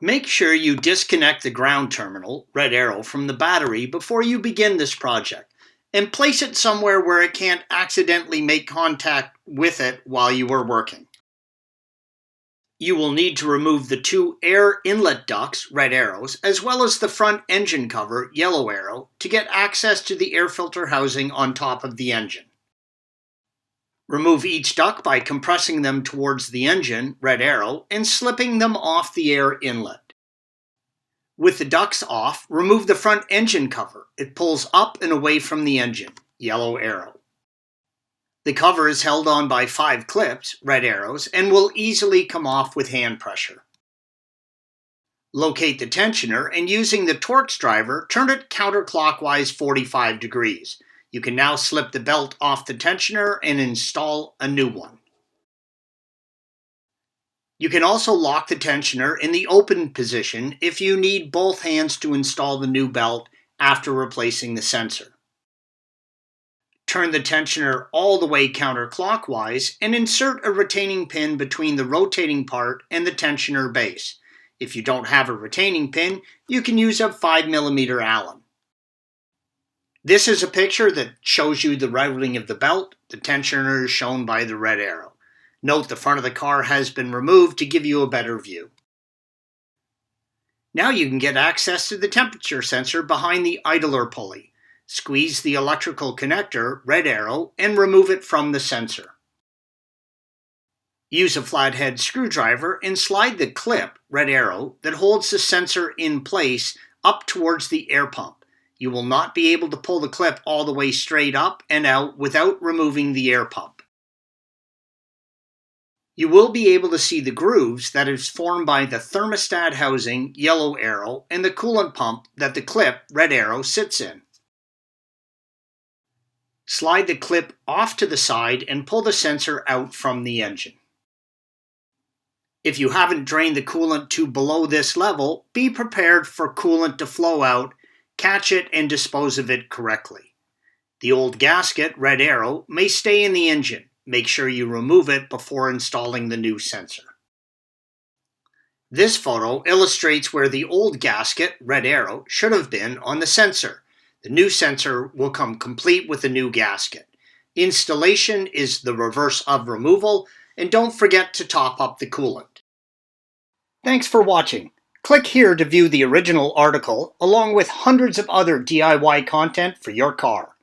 Make sure you disconnect the ground terminal, red arrow, from the battery before you begin this project, and place it somewhere where it can't accidentally make contact with it while you are working. You will need to remove the two air inlet ducts, red arrows, as well as the front engine cover, yellow arrow, to get access to the air filter housing on top of the engine. Remove each duct by compressing them towards the engine, red arrow, and slipping them off the air inlet. With the ducts off, remove the front engine cover. It pulls up and away from the engine, yellow arrow. The cover is held on by 5 clips, red arrows, and will easily come off with hand pressure. Locate the tensioner and using the Torx driver, turn it counterclockwise 45 degrees. You can now slip the belt off the tensioner and install a new one. You can also lock the tensioner in the open position if you need both hands to install the new belt after replacing the sensor. Turn the tensioner all the way counterclockwise and insert a retaining pin between the rotating part and the tensioner base. If you don't have a retaining pin, you can use a 5mm Allen. This is a picture that shows you the routing of the belt. The tensioner is shown by the red arrow. Note the front of the car has been removed to give you a better view. Now you can get access to the temperature sensor behind the idler pulley. Squeeze the electrical connector, red arrow, and remove it from the sensor. Use a flathead screwdriver and slide the clip, red arrow, that holds the sensor in place up towards the air pump. You will not be able to pull the clip all the way straight up and out without removing the air pump. You will be able to see the grooves that is formed by the thermostat housing, yellow arrow, and the coolant pump that the clip, red arrow, sits in. Slide the clip off to the side and pull the sensor out from the engine. If you haven't drained the coolant to below this level, be prepared for coolant to flow out, catch it, and dispose of it correctly. The old gasket, red arrow, may stay in the engine. Make sure you remove it before installing the new sensor. This photo illustrates where the old gasket, red arrow, should have been on the sensor. The new sensor will come complete with the new gasket. Installation is the reverse of removal, and don't forget to top up the coolant. Thanks for watching. Click here to view the original article along with hundreds of other DIY content for your car.